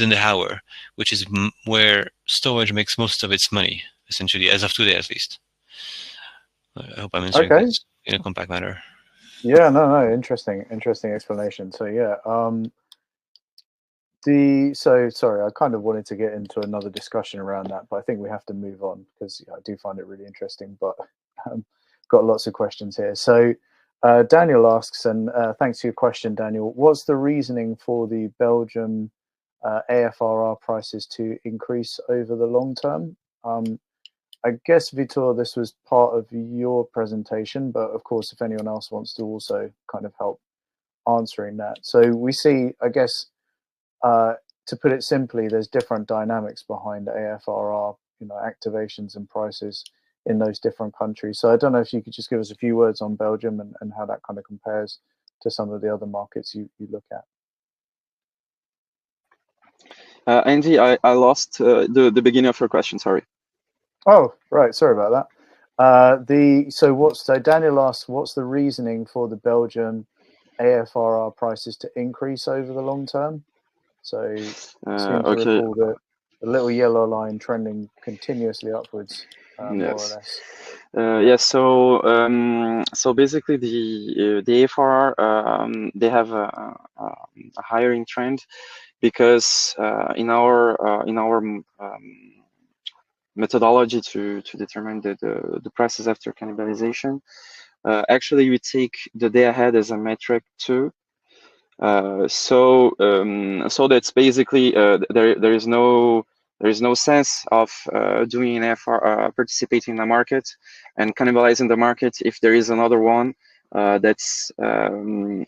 the hour, which is where storage makes most of its money, essentially, as of today at least. I hope I'm answering this in a compact manner. Yeah, no, interesting explanation. So yeah, sorry, I kind of wanted to get into another discussion around that, but I think we have to move on, because I do find it really interesting, but got lots of questions here. So Daniel asks, and thanks for your question, Daniel, what's the reasoning for the Belgium aFRR prices to increase over the long term? I guess, Vitor, this was part of your presentation, but of course, if anyone else wants to also kind of help answering that. So we see, I guess, to put it simply, there's different dynamics behind aFRR, activations and prices in those different countries. So I don't know if you could just give us a few words on Belgium and how that kind of compares to some of the other markets you look at. Andy, I lost the beginning of your question, sorry. Oh, right, sorry about that. So Daniel asked, what's the reasoning for the Belgian aFRR prices to increase over the long term? So seem to recall the little yellow line trending continuously upwards, more or less. Yes. So basically, the aFRR they have a hiring trend, because in our methodology to determine the prices after cannibalization, actually we take the day ahead as a metric too. So that's basically there is no there is no sense of doing an aFRR, participating in a market and cannibalizing the market if there is another one that's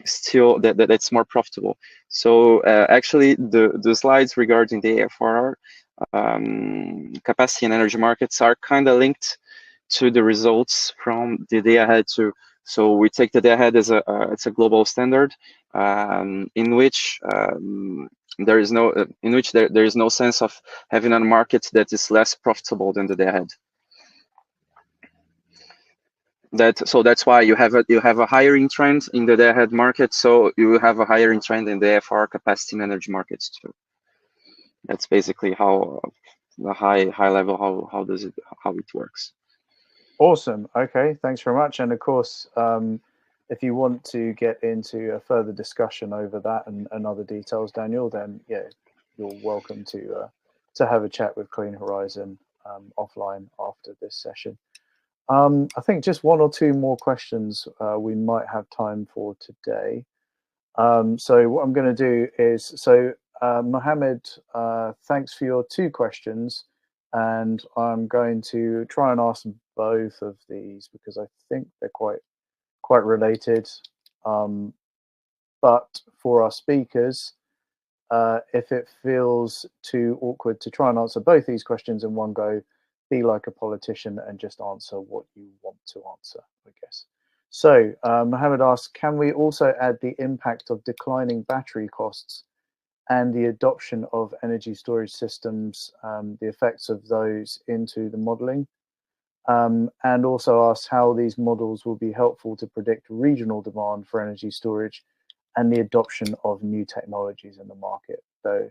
still that's more profitable. So actually, the slides regarding the aFRR capacity and energy markets are kind of linked to the results from the day ahead too. So we take the day ahead as it's a global standard in which there is no sense of having a market that is less profitable than the day ahead. So that's why you have a hiring trend in the day ahead market. So you have a hiring trend in the aFRR capacity and energy markets too. That's basically how the high level how it works. Awesome. Okay, thanks very much. And of course, if you want to get into a further discussion over that and other details, Daniel, then yeah, you're welcome to have a chat with Clean Horizon offline after this session. I think just one or two more questions we might have time for today. So what I'm going to do is, Mohammed, thanks for your two questions. And I'm going to try and ask both of these because I think they're quite related. But for our speakers, if it feels too awkward to try and answer both these questions in one go, be like a politician and just answer what you want to answer, I guess. So Mohammed asks, can we also add the impact of declining battery costs and the adoption of energy storage systems, the effects of those into the modeling? And also asks how these models will be helpful to predict regional demand for energy storage and the adoption of new technologies in the market. So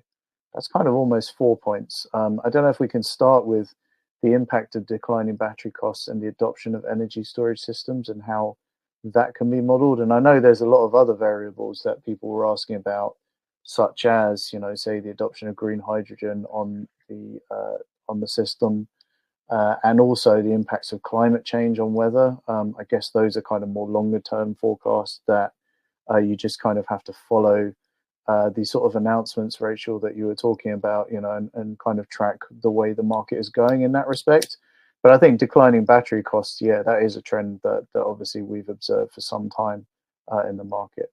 that's kind of almost 4 points. I don't know if we can start with the impact of declining battery costs and the adoption of energy storage systems and how that can be modeled. And I know there's a lot of other variables that people were asking about, such as, you know, say the adoption of green hydrogen on the system, and also the impacts of climate change on weather. I guess those are kind of more longer term forecasts that you just kind of have to follow these sort of announcements, Rachel, that you were talking about, you know, and kind of track the way the market is going in that respect. But I think declining battery costs, yeah, that is a trend that obviously we've observed for some time in the market.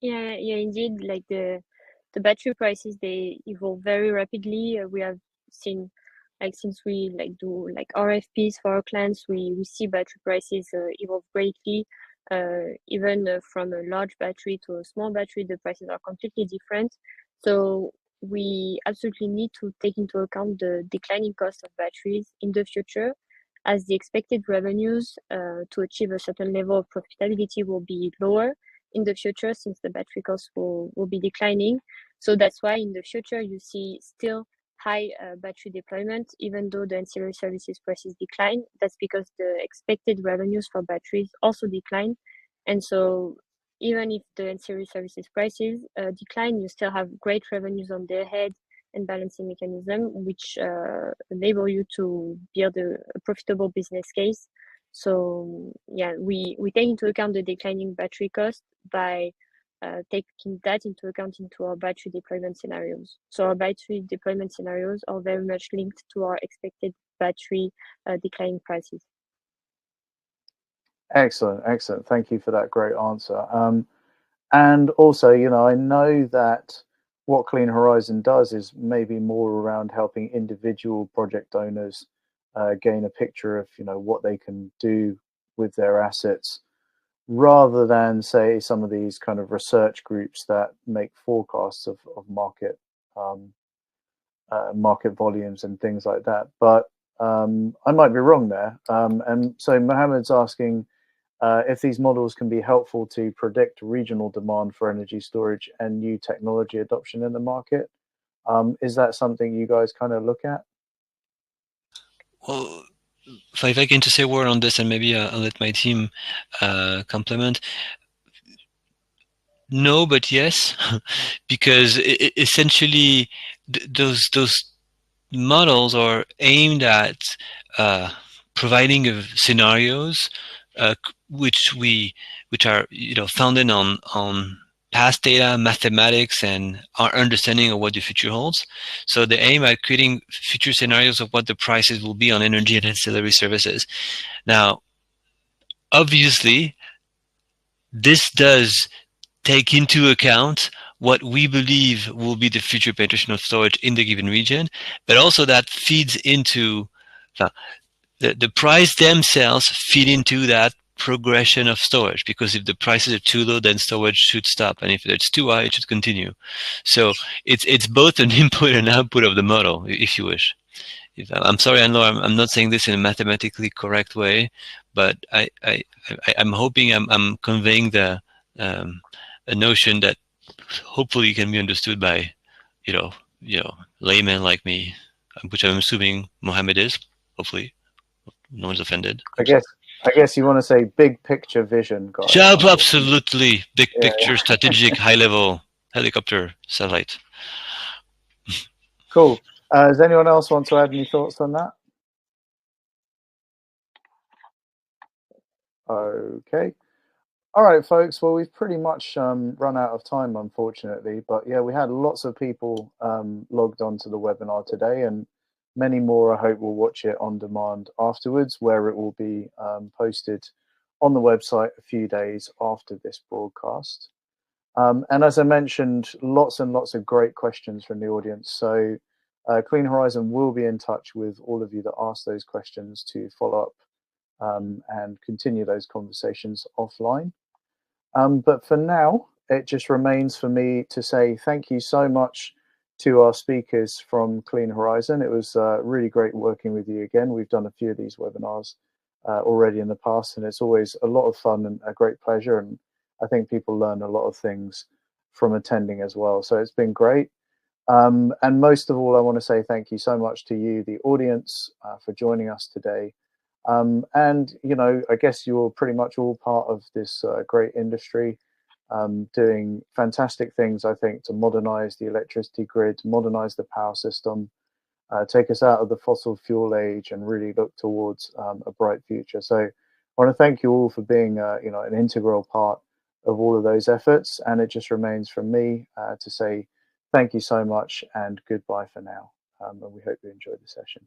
Yeah, indeed. Like the battery prices, they evolve very rapidly. We have seen, like, since we do RFPs for our clients, we see battery prices evolve greatly. Even from a large battery to a small battery, the prices are completely different. So we absolutely need to take into account the declining cost of batteries in the future, as the expected revenues to achieve a certain level of profitability will be lower in the future, since the battery costs will be declining. So that's why in the future you see still high battery deployment, even though the ancillary services prices decline. That's because the expected revenues for batteries also decline. And so even if the ancillary services prices decline, you still have great revenues on their head and balancing mechanism, which enable you to build a profitable business case. So yeah, we take into account the declining battery cost by taking that into account into our battery deployment scenarios. So our battery deployment scenarios are very much linked to our expected battery declining prices. Excellent. Thank you for that great answer. And also, you know, I know that what Clean Horizon does is maybe more around helping individual project owners gain a picture of, you know, what they can do with their assets, rather than, say, some of these kind of research groups that make forecasts of market market volumes and things like that. But I might be wrong there. And so Mohammed's asking if these models can be helpful to predict regional demand for energy storage and new technology adoption in the market. Is that something you guys kind of look at? Well, if I can just say a word on this, and maybe I'll let my team complement. No, but yes, because essentially those models are aimed at providing scenarios which are founded on past data, mathematics, and our understanding of what the future holds. So they aim at creating future scenarios of what the prices will be on energy and ancillary services. Now, obviously, this does take into account what we believe will be the future penetration of storage in the given region, but also that feeds into the price themselves feed into that progression of storage, because if the prices are too low, then storage should stop, and if it's too high, it should continue. So it's both an input and output of the model, if you wish. I'm sorry, Anne-Laure, I'm not saying this in a mathematically correct way, but I'm hoping I'm conveying the a notion that hopefully can be understood by laymen like me, which I'm assuming Mohammed is. Hopefully, no one's offended. I guess you want to say big picture vision, guys. Absolutely, big picture, strategic, high level helicopter satellite. Cool. Does anyone else want to add any thoughts on that? Okay. All right, folks. Well, we've pretty much run out of time, unfortunately. But yeah, we had lots of people logged on to the webinar today, and many more, I hope, will watch it on demand afterwards, where it will be posted on the website a few days after this broadcast. And as I mentioned, lots and lots of great questions from the audience. So Clean Horizon will be in touch with all of you that asked those questions to follow up and continue those conversations offline. But for now, it just remains for me to say thank you so much to our speakers from Clean Horizon. It was really great working with you again. We've done a few of these webinars already in the past, and it's always a lot of fun and a great pleasure. And I think people learn a lot of things from attending as well. So it's been great. And most of all, I want to say thank you so much to you, the audience, for joining us today. And, you know, I guess you're pretty much all part of this great industry, doing fantastic things, I think, to modernize the electricity grid, modernize the power system, take us out of the fossil fuel age and really look towards a bright future. So I want to thank you all for being, you know, an integral part of all of those efforts. And it just remains from me to say thank you so much and goodbye for now. And we hope you enjoyed the session.